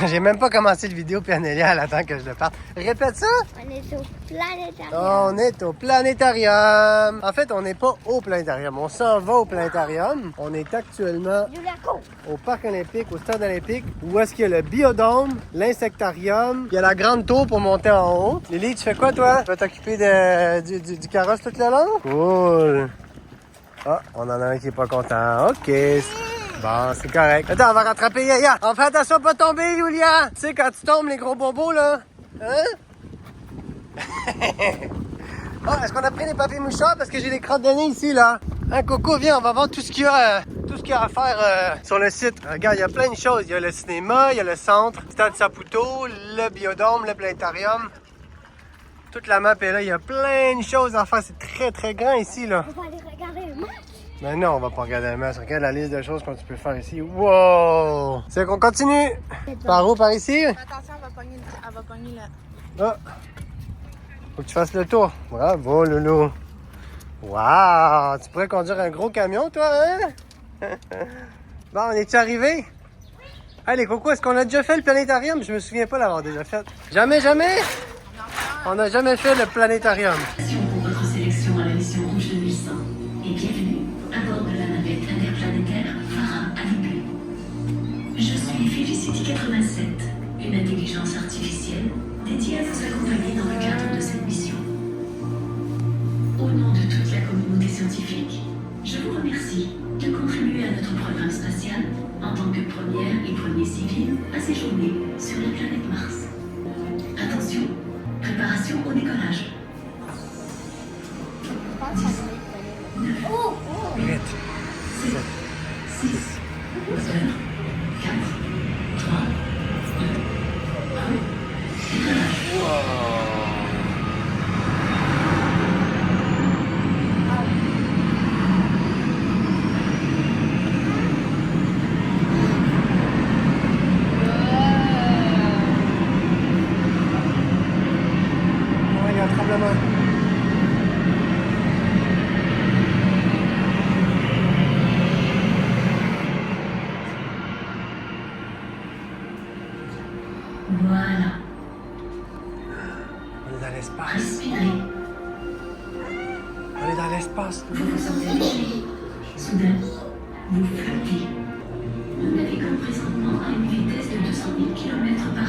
J'ai même pas commencé le vidéo, puis Anélia, elle attend que je le parte. Répète ça! On est au planétarium. On est au Planétarium. En fait, on n'est pas au Planétarium. On s'en va au Planétarium. On est actuellement au Parc olympique, au stade olympique, où est-ce qu'il y a le biodôme, l'insectarium. Il y a la grande tour pour monter en haut. Lily, tu fais quoi, toi? Tu vas t'occuper du carrosse tout le long? Cool. Ah, on en a un qui est pas content. OK. Bon, c'est correct. Attends, on va rattraper Yaya. On fait attention à pas tomber, Julia. Tu sais, quand tu tombes, les gros bobos, là. Hein? Oh, est-ce qu'on a pris les papiers mouchoirs? Parce que j'ai des crottes de nez ici, là. Hein, Coco, viens, on va voir tout ce qu'il y a, à faire sur le site. Regarde, il y a plein de choses. Il y a le cinéma, il y a le centre, Stade Saputo, le biodôme, le planétarium. Toute la map est là. Il y a plein de choses à faire. C'est très, très grand ici, là. On va aller regarder un match. Mais non, on va pas regarder le match. Regarde la liste de choses que tu peux faire ici. Wow! C'est qu'on continue. Par où? Par ici? Attention, elle va pogner là. Ah! Faut que tu fasses le tour. Bravo, Loulou. Wow! Tu pourrais conduire un gros camion, toi, hein? Bon, on est-tu arrivé? Allez, Coco, est-ce qu'on a déjà fait le planétarium? Je me souviens pas l'avoir déjà fait. Jamais, jamais? On n'a jamais fait le planétarium. Pour votre sélection à la mission Rouge 2100 et bienvenue à bord de la navette interplanétaire Phara Alibi. Je suis Felicity 87, une intelligence artificielle dédiée à vous accompagner dans le cadre de cette mission. Au nom de toute la communauté scientifique, je vous remercie de contribuer à notre programme spatial en tant que première et premier civil à séjourner sur la planète Mars. Attention, préparation au décollage. 8, 7, 6, 5, 4, 3, 2, 1, décollage. il y a un tremblement. Voilà. On est dans l'espace. Respirez. On est dans l'espace. Vous vous sentez léger. Soudain, vous flottez. Nous naviguons présentement à une vitesse de 200 000 km/h.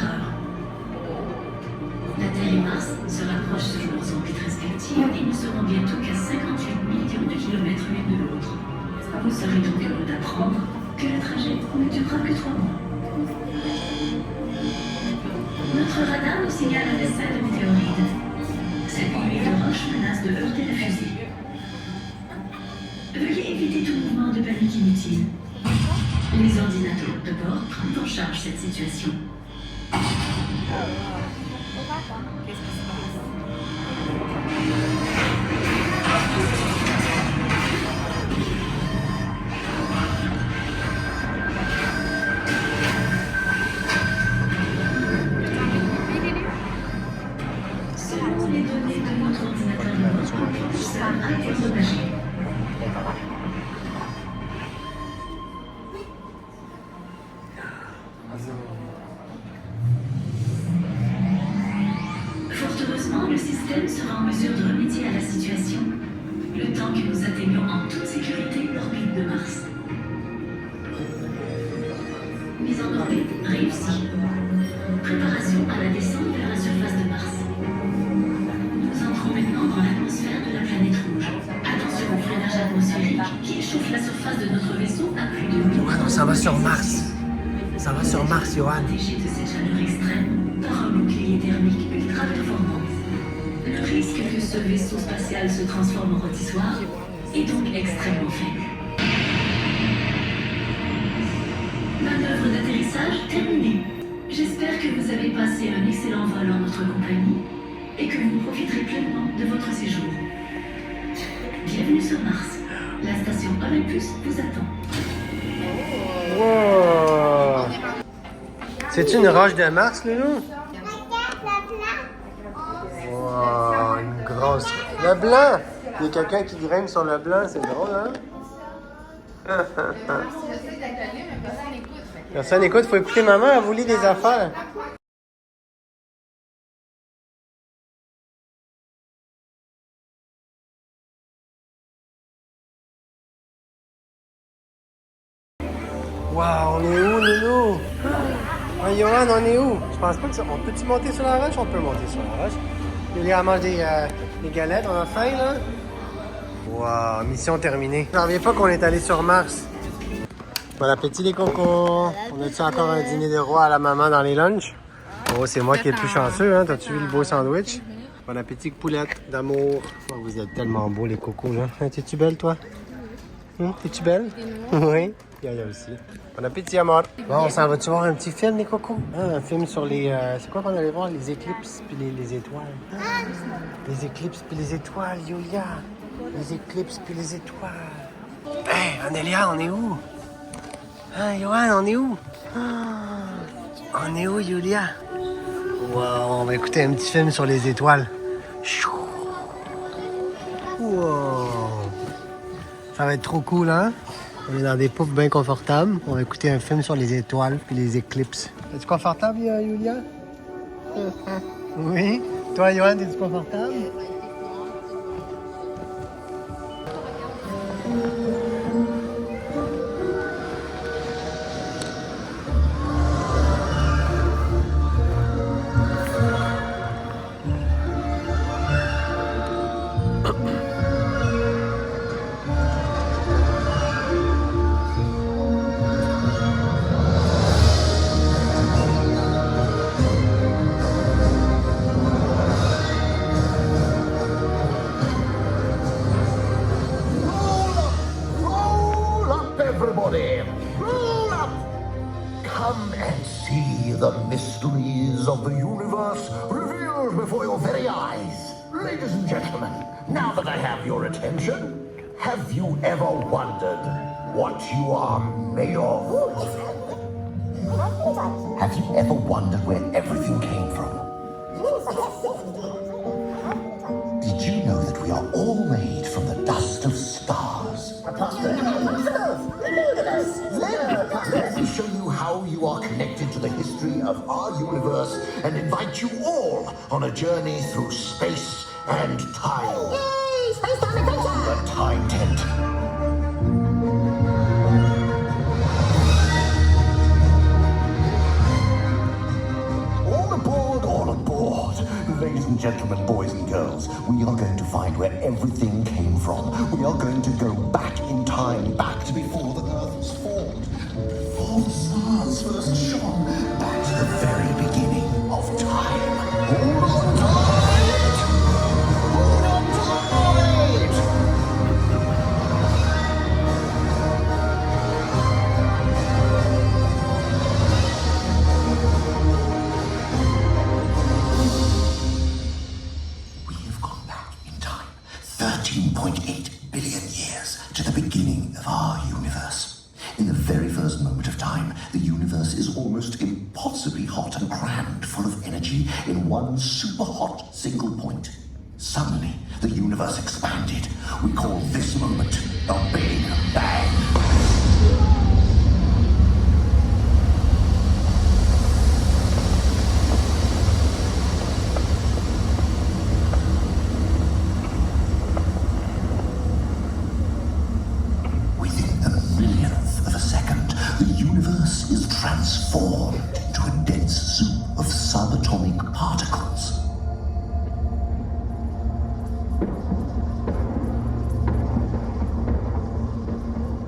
La Terre et Mars se rapprochent selon leurs orbites respectives et ne seront bientôt qu'à 58 millions de kilomètres l'une de l'autre. Vous serez donc heureux d'apprendre que le trajet ne durera que 3 mois. Notre radar nous signale un essai de météorite. Cette nuée de roches menace de heurter la fusée. Veuillez éviter tout mouvement de panique inutile. Les ordinateurs de bord prennent en charge cette situation. Selon les données de notre ordinateur de bord, ça a été propagé. Fort heureusement, le système sera en mesure de remédier à la situation, le temps que nous atteignions en toute sécurité l'orbite de Mars. Mise en orbite réussie. Préparation à la descente vers la surface de Mars. Nous entrons maintenant dans l'atmosphère de la planète rouge. Attention au freinage atmosphérique qui échauffe la surface de notre vaisseau à plus de 1000 Ouais, non, ça va sur Mars. Ça va sur Mars, Johan. Protégé de cette chaleur extrême par un bouclier thermique ultra performant. Le risque que ce vaisseau spatial se transforme en rôtissoir est donc extrêmement faible. Manœuvre d'atterrissage terminée. J'espère que vous avez passé un excellent vol en notre compagnie et que vous profiterez pleinement de votre séjour. Bienvenue sur Mars. La station Olympus vous attend. Wow! C'est-tu une roche de Mars, Loulou? Wow, une grosse... Le blanc! Il y a quelqu'un qui grimpe sur le blanc, c'est drôle, hein? Personne écoute, faut écouter maman, elle vous lit des affaires. Wow, on est où, Nounou? Ah, Johan, on est où? Je pense pas que ça... On peut-tu monter sur la roche? On peut monter sur la roche. Julia mange des galettes, on a faim, là? Wow, mission terminée. Je n'en reviens pas qu'on est allé sur Mars. Bon appétit, les cocos. On a-tu encore un dîner de roi à la maman dans les lunchs? Oh, c'est moi qui est le plus chanceux, hein? T'as-tu vu le beau sandwich? Bon appétit, poulette d'amour. Oh, vous êtes tellement beaux, les cocos, là. Hein, t'es-tu belle, toi? T'es-tu belle? Oui. Yaya aussi. Bon appétit, amor. Bon, on s'en va-tu voir un petit film, les cocos? Hein, un film sur les... c'est quoi qu'on allait voir? Les éclipses puis les étoiles. Ah, les éclipses puis les étoiles, Yulia. Les éclipses puis les étoiles. Hey, Anélia, on est où? Hein, Johan, on est où? On est où, Yulia? Wow, on va écouter un petit film sur les étoiles. Wow. Ça va être trop cool, hein? On est dans des poufs bien confortables. On va écouter un film sur les étoiles puis les éclipses. Es-tu confortable, Yulia? Oui? Toi, Johan, es-tu confortable? Come and see the mysteries of the universe revealed before your very eyes. Ladies and gentlemen, now that I have your attention, have you ever wondered what you are made of? Have you ever wondered where everything came from? Did you know that we are all made from the dust of stars? Let me show you how you are connected to the history of our universe and invite you all on a journey through space and time. Yay! Space time adventure! The Time Tent. All aboard, all aboard. Ladies and gentlemen, boys and girls, we are going to find where everything came from. We are going to go back in time, back to before the Earth was formed. Before the stars first shone, back to the very beginning of time. Hold on tight! Hold on tight! We have gone back in time 13.8 billion years to the beginning of our universe. In the very first moment of time, the universe is almost impossibly hot and crammed full of energy in one super hot single point. Suddenly, the universe expanded. We call this moment the Big Bang. Transformed into a dense soup of subatomic particles.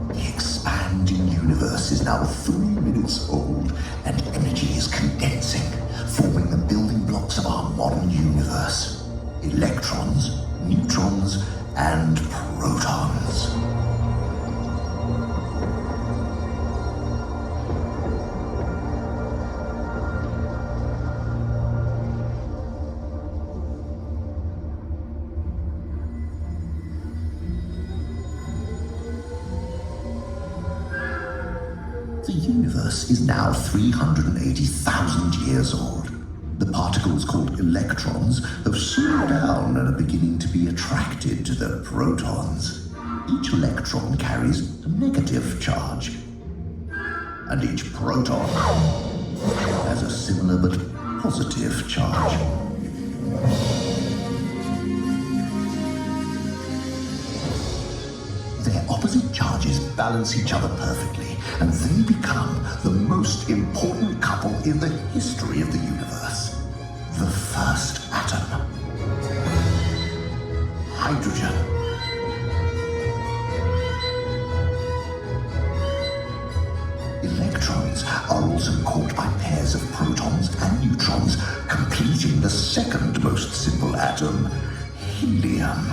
The expanding universe is now 3 minutes old, and energy is condensing, forming the building blocks of our modern universe. Electrons, neutrons, and protons. The universe is now 380,000 years old. The particles called electrons have slowed down and are beginning to be attracted to the protons. Each electron carries a negative charge. and each proton has a similar but positive charge. Their opposite charges balance each other perfectly, and they become the most important couple in the history of the universe. The first atom. Hydrogen. Electrons are also caught by pairs of protons and neutrons, completing the second most simple atom, helium.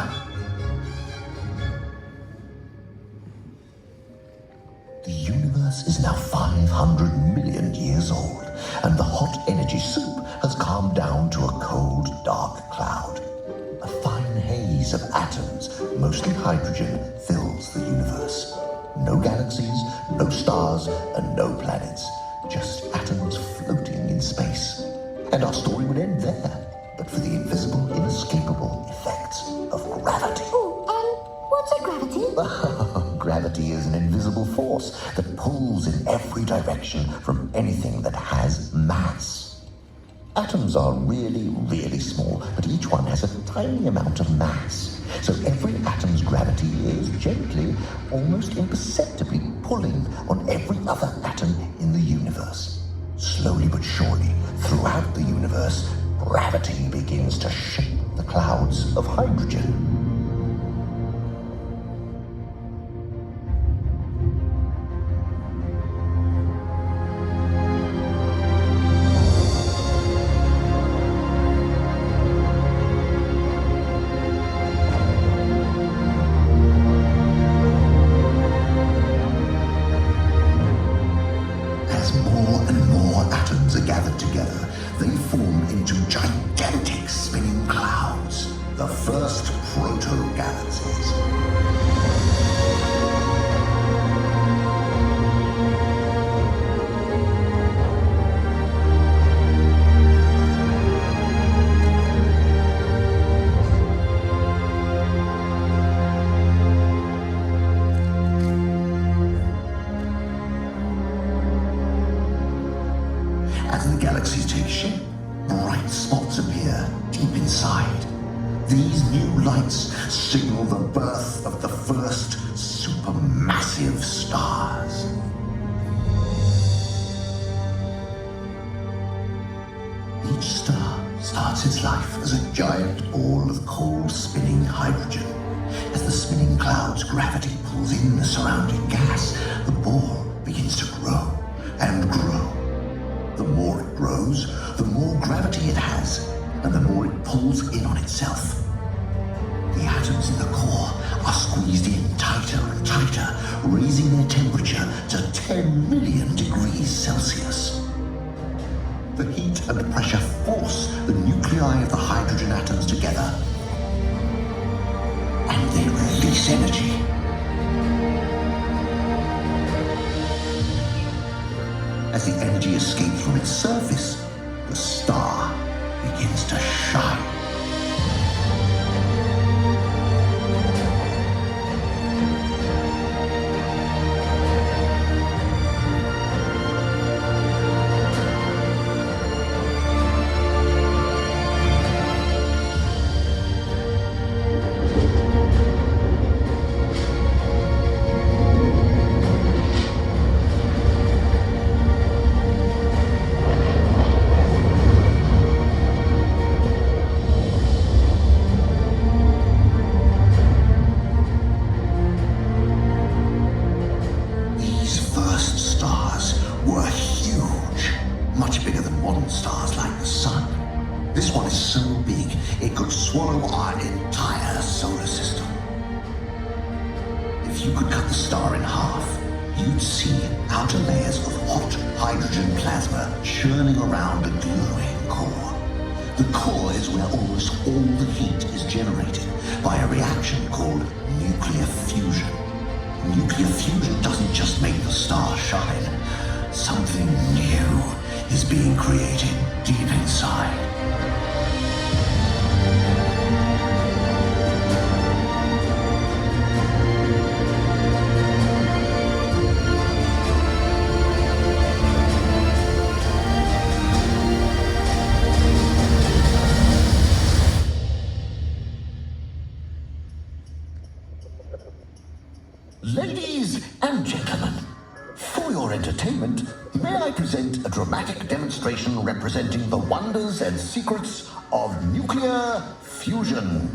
The universe is now 500 million years old, and the hot energy soup has calmed down to a cold, dark cloud. A fine haze of atoms, mostly hydrogen, fills the universe. No galaxies, no stars, and no planets. Just atoms floating in space. And our story would end there, but for the invisible, inescapable effects of gravity. What's a gravity? Gravity is an invisible force that pulls in every direction from anything that has mass. Atoms are really, really small, but each one has a tiny amount of mass. So every atom's gravity is gently, almost imperceptibly pulling on every other atom in the universe. Slowly but surely, throughout the universe, gravity begins to shape the clouds of hydrogen. As the galaxies take shape, bright spots appear deep inside. These new lights signal the birth of the first supermassive stars. Each star starts its life as a giant ball of cold spinning hydrogen. As the spinning cloud's gravity pulls in the surrounding gas, the ball begins to grow and grow. The more it grows, the more gravity it has, and the more it pulls in on itself. The atoms in the core are squeezed in tighter and tighter, raising their temperature to 10 million degrees Celsius. The heat and pressure force the nuclei of the hydrogen atoms together, and they release energy. As the energy escapes from its surface, the star begins to shine. If you could cut the star in half, you'd see outer layers of hot hydrogen plasma churning around a glowing core. The core is where almost all the heat is generated by a reaction called nuclear fusion. Nuclear fusion doesn't just make the star shine. Something new is being created deep inside. present a dramatic demonstration representing the wonders and secrets of nuclear fusion.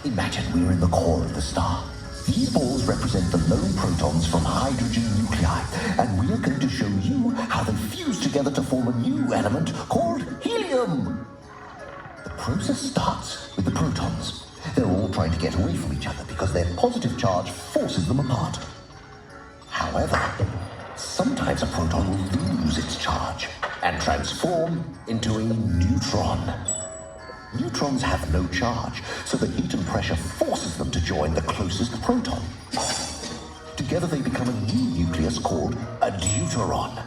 Imagine we're in the core of the star. These balls represent the lone protons from hydrogen nuclei, and we are going to show you how they fuse together to form a new element called helium. The process starts with the protons. They're all trying to get away from each other because their positive charge forces them apart. However, sometimes a proton will lose its charge and transform into a neutron. Neutrons have no charge, so the heat and pressure forces them to join the closest proton. Together they become a new nucleus called a deuteron.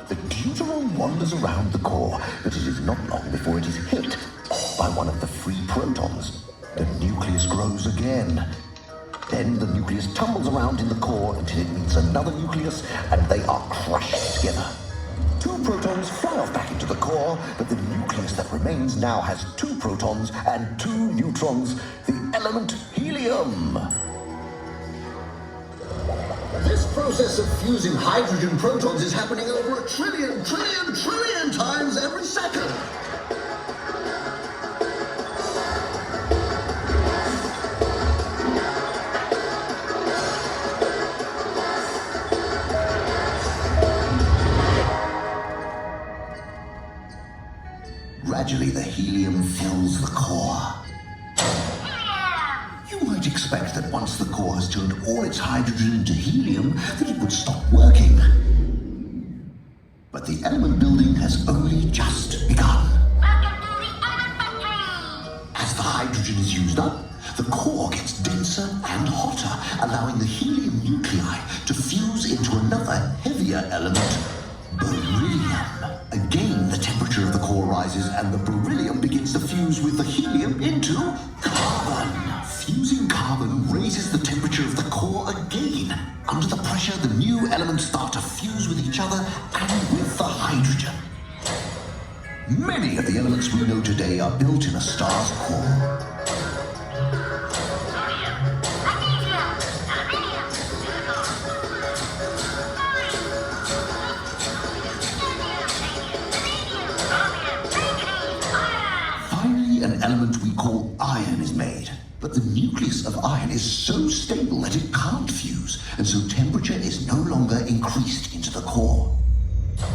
The deuteron wanders around the core, but it is not long before it is hit by one of the free protons. The nucleus grows again. Then the nucleus tumbles around in the core until it meets another nucleus, and they are crushed together. 2 protons fly off back into the core, but the nucleus that remains now has 2 protons and 2 neutrons, the element helium. This process of fusing hydrogen protons is happening over a trillion times every second. Gradually, the helium fills the core. You might expect that once the core has turned all its hydrogen into helium, that it would stop working. But the element building has only just begun. As the hydrogen is used up, the core gets denser and hotter, allowing the helium nuclei to fuse into another heavier element, beryllium. Again, the temperature of the core rises and the beryllium begins to fuse with the helium into carbon. Fusing carbon raises the temperature of the core again. Under the pressure, the new elements start to fuse with each other and with the hydrogen. Many of the elements we know today are built in a star's core. An element we call iron is made. But the nucleus of iron is so stable that it can't fuse, and so temperature is no longer increased into the core.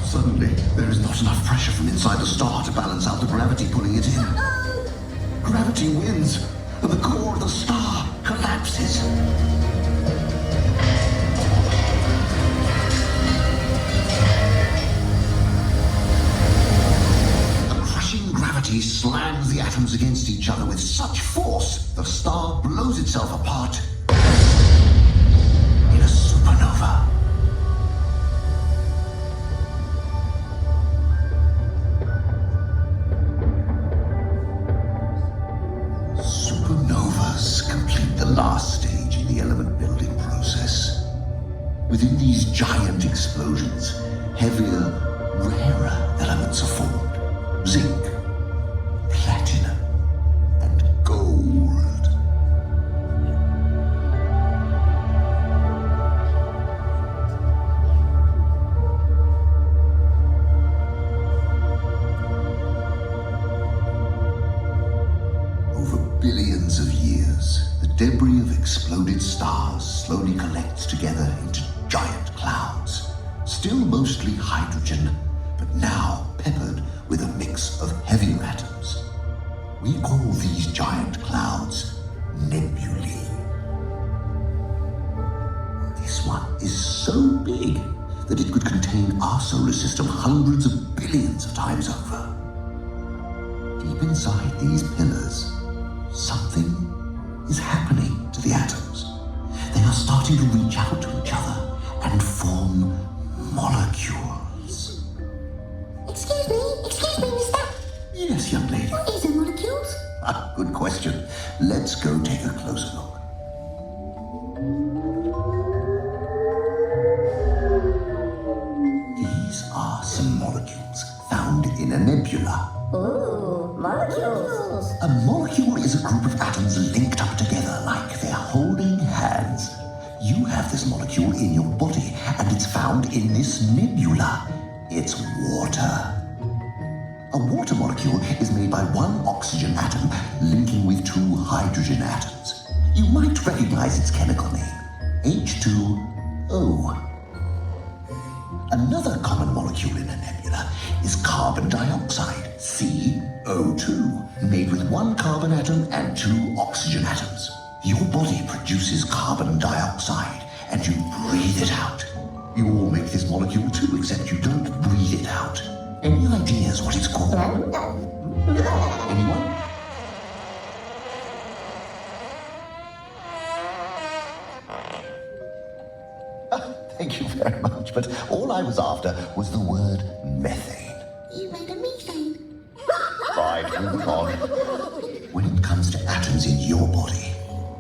Suddenly, there is not enough pressure from inside the star to balance out the gravity pulling it in. Gravity wins, and the core of the star collapses. Gravity slams the atoms against each other with such force, the star blows itself apart in a supernova. Supernovas complete the last stage in the element building process. Within these giant explosions, heavier, rarer elements are formed. Zinc, platinum, and gold. Over billions of years, the debris of exploded stars slowly collects together into giant clouds, still mostly hydrogen, but now peppered with a mix of heavier atoms. We call these giant clouds nebulae. This one is so big that it could contain our solar system hundreds of billions of times over. Deep inside these pillars, something is happening to the atoms. They are starting to reach out to each other and form molecules. Excuse me, mister. Yes, young lady. What is a molecules? Good question. Let's go take a closer look. These are some molecules found in a nebula. Ooh, molecules. A molecule is a group of atoms linked up together like they're holding hands. You have this molecule in your body, and it's found in this nebula. It's water. A water molecule is made by one oxygen atom linking with two hydrogen atoms. You might recognize its chemical name, H2O. Another common molecule in a nebula is carbon dioxide, CO2, made with one carbon atom and two oxygen atoms. Your body produces carbon dioxide and you breathe it out. You all make this molecule too, except you don't breathe it out. Any ideas what it's called? Anyone? Thank you very much, but all I was after was the word methane. You made a methane. Right, move on. When it comes to atoms in your body,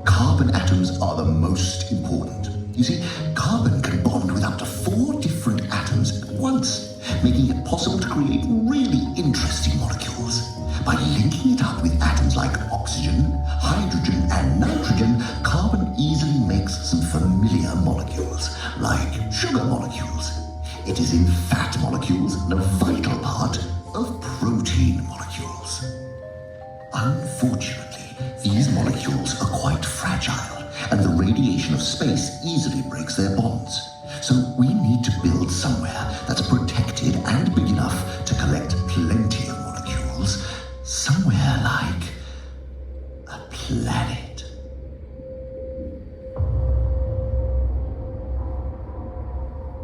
carbon atoms are the most important. You see, carbon can bond with up to 4 different atoms at once, making it possible to create really interesting molecules. By linking it up with atoms like oxygen, hydrogen, and nitrogen, carbon easily makes some familiar molecules, like sugar molecules. It is in fat molecules and a vital part of protein molecules. Unfortunately, these molecules are quite fragile, and the radiation of space easily breaks their bonds. So we need to build somewhere that's protected and big enough to collect plenty of molecules. Somewhere like a planet.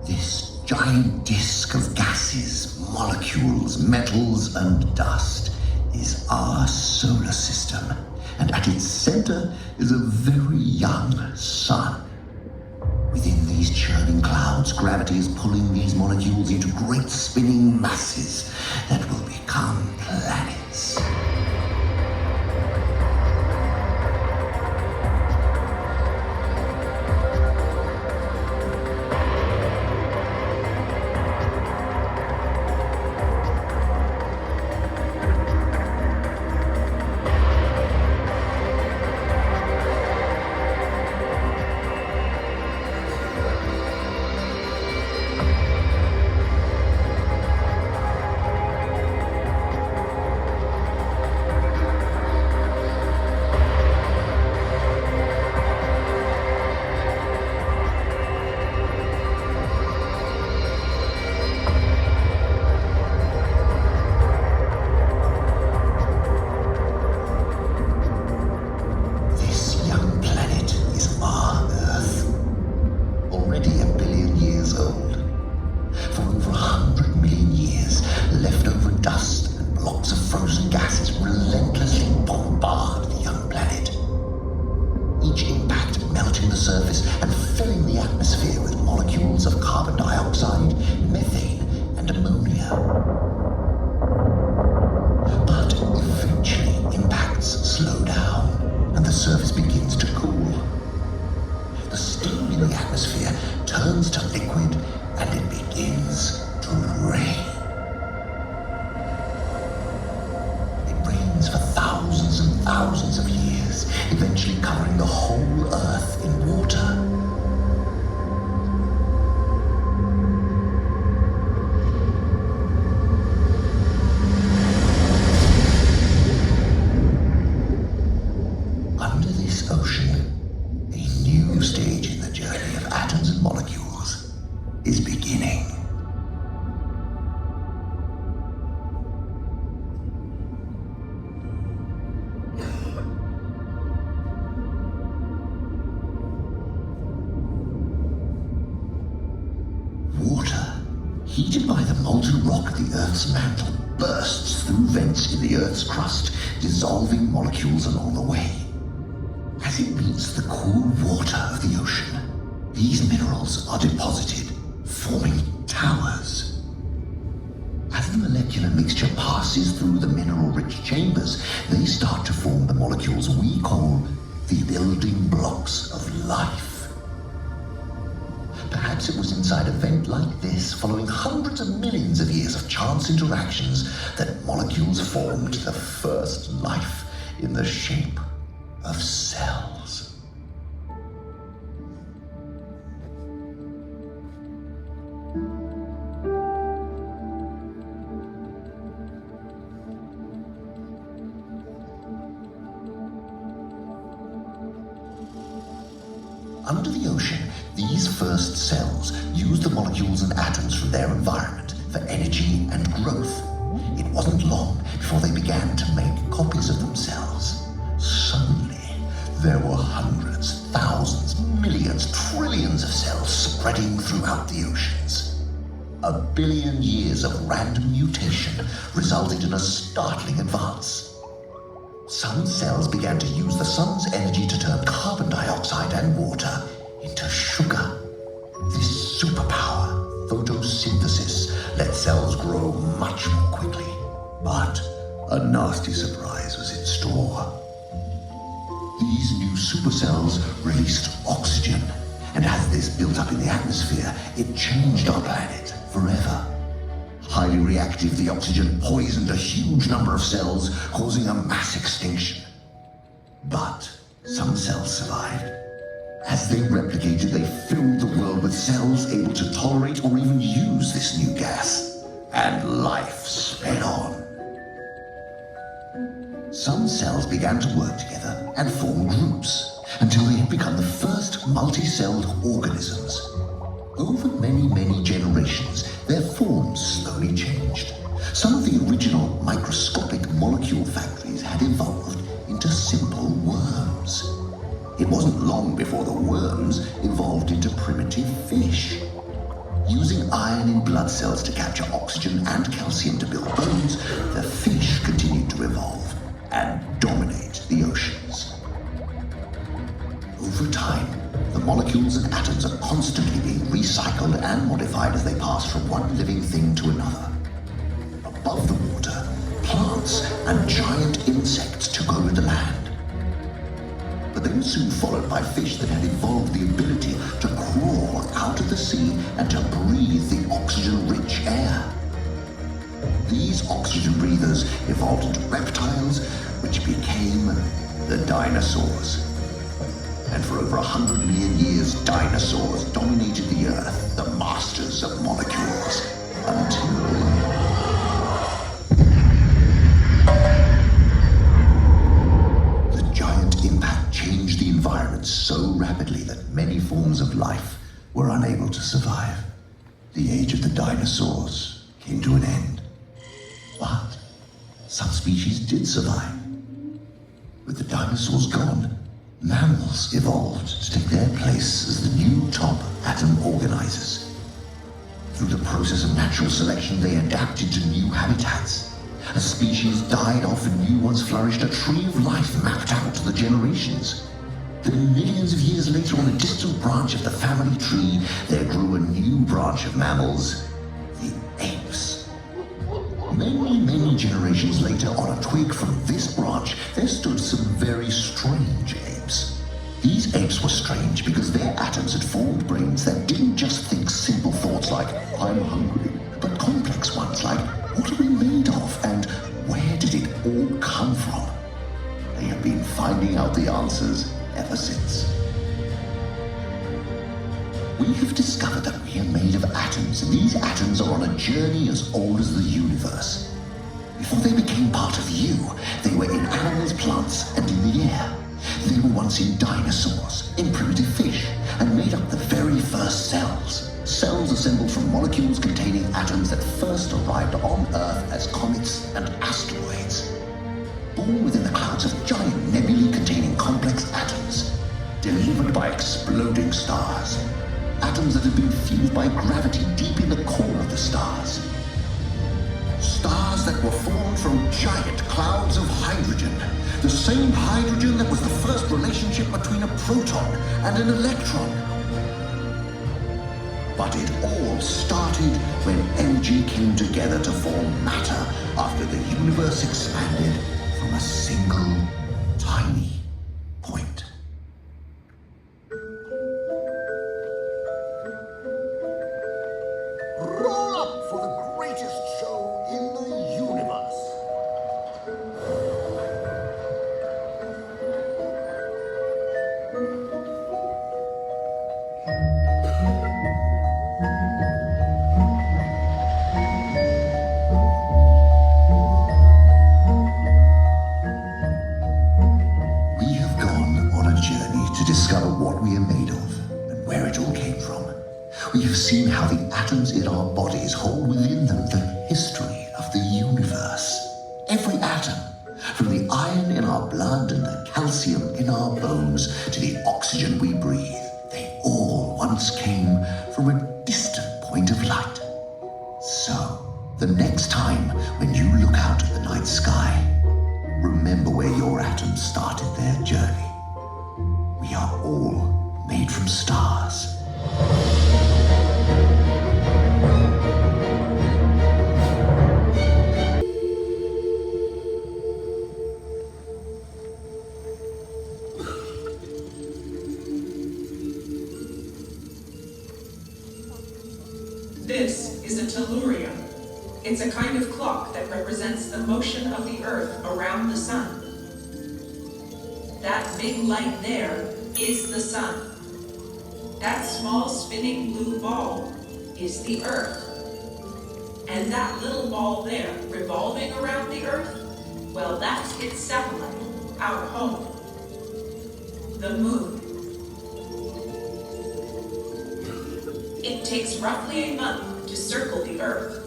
This giant disk of gases, molecules, metals, and dust is our solar system. And at its center is a very young sun. Within these churning clouds, gravity is pulling these molecules into great spinning masses that will become planets. Thousands of years, eventually covering the whole Earth in water. Under this ocean, a new stage in the journey of atoms and molecules is beginning. Heated by the molten rock of the Earth's mantle, bursts through vents in the Earth's crust, dissolving molecules along the way. As it meets the cool water of the ocean, these minerals are deposited, forming towers. As the molecular mixture passes through the mineral-rich chambers, they start to form the molecules we call the building blocks of life. Perhaps it was inside a vent like this, following hundreds of millions of years of chance interactions, that molecules formed the first life in the shape of cells. Under the ocean, these first cells used the molecules and atoms from their environment for energy and growth. It wasn't long before they began to make copies of themselves. Suddenly, there were hundreds, thousands, millions, trillions of cells spreading throughout the oceans. 1 billion years of random mutation resulted in a startling advance. Some cells began to use the sun's energy to turn carbon dioxide and water into sugar. This superpower, photosynthesis, let cells grow much more quickly. But a nasty surprise was in store. These new supercells released oxygen, and as this built up in the atmosphere, it changed our planet forever. Highly reactive, the oxygen poisoned a huge number of cells, causing a mass extinction. But some cells survived. As they replicated, they filled the world with cells able to tolerate or even use this new gas. And life sped on. Some cells began to work together and form groups until they had become the first multi-celled organisms. Over many generations, their forms slowly changed. Some of the original microscopic molecule factories had evolved into simple worms. It wasn't long before the worms evolved into primitive fish. Using iron in blood cells to capture oxygen and calcium to build bones, the fish continued to evolve and dominate the oceans. Over time, the molecules and atoms are constantly being recycled and modified as they pass from one living thing to another. Above the water, plants and giant insects took over the land. But they were soon followed by fish that had evolved the ability to crawl out of the sea and to breathe the oxygen-rich air. These oxygen breathers evolved into reptiles, which became the dinosaurs. And for over 100 million years, dinosaurs dominated the Earth, the masters of molecules, until... the giant impact changed the environment so rapidly that many forms of life were unable to survive. The age of the dinosaurs came to an end. But some species did survive. With the dinosaurs gone, mammals evolved to take their place as the new top atom organizers. Through the process of natural selection, they adapted to new habitats. As species died off and new ones flourished, a tree of life mapped out to the generations. Then millions of years later, on a distant branch of the family tree, there grew a new branch of mammals, the apes. Many generations later, on a twig from this branch, there stood some very strange apes. These apes were strange because their atoms had formed brains that didn't just think simple thoughts like, I'm hungry, but complex ones like, what are we made of and where did it all come from? They have been finding out the answers ever since. We have discovered that we are made of atoms, and these atoms are on a journey as old as the universe. Before they became part of you, they were in animals, plants, and in the air. They were once in dinosaurs, in primitive fish, and made up the very first cells. Cells assembled from molecules containing atoms that first arrived on Earth as comets and asteroids. Born within the clouds of giant nebulae containing complex atoms, delivered by exploding stars. Atoms that had been fused by gravity deep in the core of the stars. Stars that were formed from giant clouds of hydrogen. The same hydrogen that was the first relationship between a proton and an electron. But it all started when energy came together to form matter after the universe expanded from a single tiny point. Roll up for the greatest show in the universe. seen how the atoms in our bodies hold within them the history of the universe. Every atom, from the iron in our blood and the calcium in our bones to the oxygen we breathe, they all once came from a distant point of light. So, the next time when you look out at the night sky, remember where your atoms started their journey. We are all made from stars. This is a tellurium. It's a kind of clock that represents the motion of the Earth around the Sun. That big light there is the Sun. That small spinning blue ball is the Earth. And that little ball there revolving around the Earth, well, that's its satellite, our home, the Moon. It takes roughly a month to circle the Earth.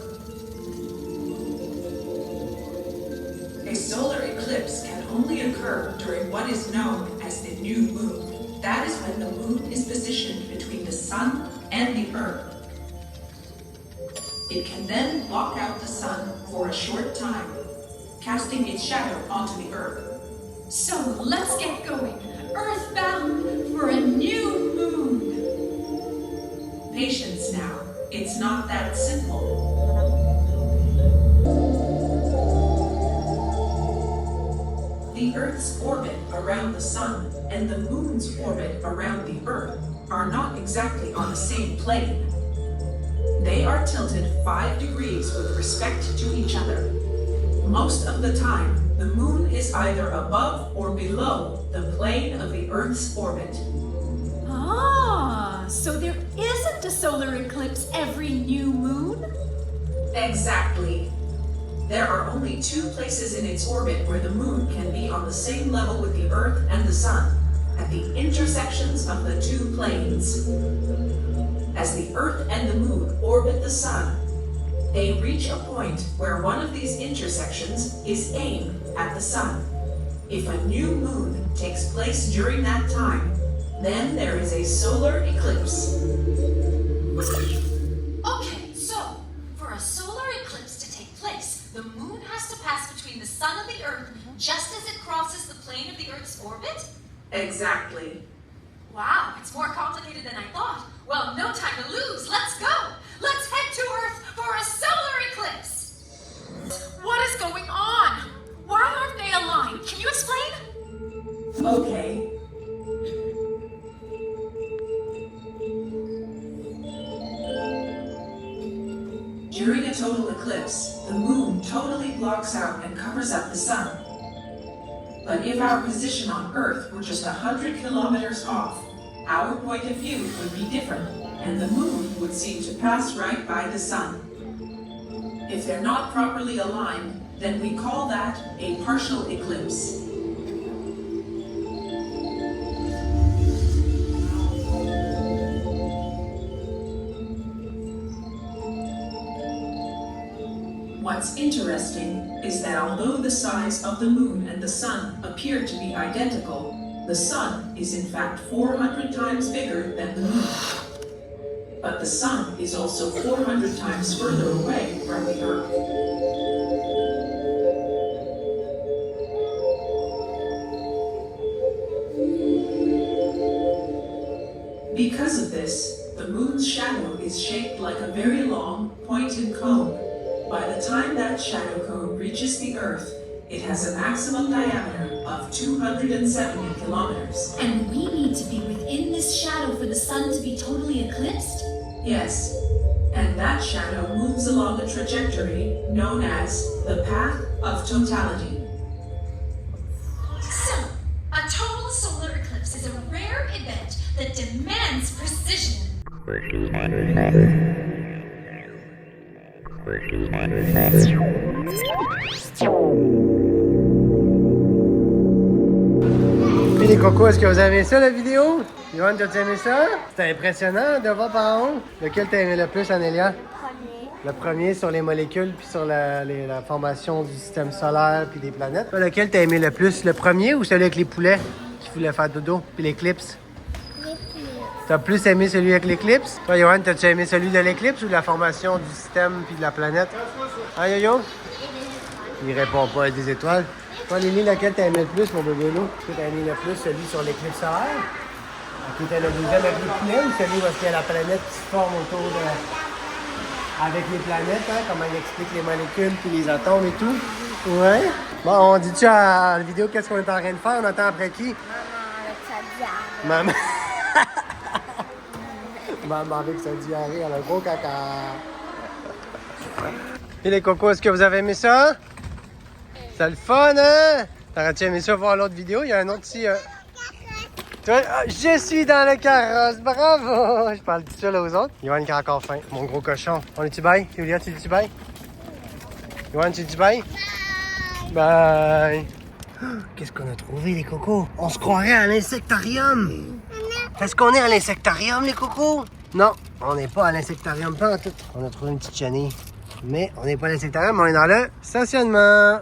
A solar eclipse can only occur during what is known as the new moon. That is when the moon is positioned between the Sun and the Earth. It can then block out the Sun for a short time, casting its shadow onto the Earth. So let's get going. Earthbound for a new moon. Patience now. It's not that simple. The Earth's orbit around the Sun and the Moon's orbit around the Earth are not exactly on the same plane. They are tilted 5 degrees with respect to each other. Most of the time, the Moon is either above or below the plane of the Earth's orbit. Ah, so there isn't a solar eclipse every new moon? Exactly. There are only 2 places in its orbit where the Moon can be on the same level with the Earth and the Sun, at the intersections of the 2 planes. As the Earth and the Moon orbit the Sun, they reach a point where one of these intersections is aimed at the Sun. If a new moon takes place during that time, then there is a solar eclipse. Okay, so for a solar eclipse to take place, the moon has to pass between the Sun and the Earth just as it crosses the plane of the Earth's orbit? Exactly. Wow, it's more complicated than I thought. Well, no time to lose. Let's go. Let's head to Earth for a solar eclipse. What is going on? Why aren't they aligned? Can you explain? Okay. During a total eclipse, the moon totally blocks out and covers up the sun. But if our position on Earth were just 100 kilometers off, our point of view would be different, and the moon would seem to pass right by the sun. If they're not properly aligned, then we call that a partial eclipse. What's interesting is that although the size of the moon and the sun appear to be identical, the sun is in fact 400 times bigger than the moon. But the sun is also 400 times further away from the Earth. Because of this, the moon's shadow is shaped like a very long, pointed cone. By the time that shadow cone reaches the Earth, it has a maximum diameter of 270 kilometers. And we need to be within this shadow for the sun to be totally eclipsed? Yes, and that shadow moves along a trajectory known as the path of totality. So, a total solar eclipse is a rare event that demands precision. Et les cocos, est-ce que vous avez aimé ça la vidéo? Yoann, t'as aimé ça? C'était impressionnant de voir par en haut. Lequel t'as aimé le plus, Anélia? Le premier sur les molécules, puis sur la formation du système solaire, puis des planètes. Toi, lequel t'as aimé le plus? Le premier ou celui avec les poulets qui voulaient faire dodo? Puis l'éclipse? T'as plus aimé celui avec l'éclipse? Toi, Yoann, t'as-tu aimé celui de l'éclipse ou de la formation du système puis de la planète? Hein, Yo-Yo? Il répond pas à des étoiles. Toi, Lily, lequel t'as aimé le plus, mon bébé loup? T'as aimé le plus celui sur l'éclipse solaire? Qui était le deuxième avec les poulets ou celui où il y a la planète qui se forme autour de... avec les planètes, hein? Comment il explique les molécules puis les atomes et tout? Ouais? Bon, on dit-tu à la vidéo qu'est-ce qu'on est en train de faire? On attend après qui? Maman. Maman avec sa diarrhée, elle a un gros caca. Et les cocos, est-ce que vous avez aimé ça? C'est le fun, hein? T'aurais-tu aimé ça voir l'autre vidéo? Il y a un autre ici. Toi, je suis dans le carrosse, bravo! Je parle tout seul aux autres. Yoann qui a encore faim, mon gros cochon. On est-tu bye? Julia, tu dis bye? Yoann, tu dis bye? Bye! Qu'est-ce qu'on a trouvé, les cocos? On se croirait à l'insectarium! Est-ce qu'on est à l'insectarium, les cocos? Non, on n'est pas à l'insectarium, pas en tout. On a trouvé une petite chenille. Mais on n'est pas à l'insectarium, on est dans le stationnement.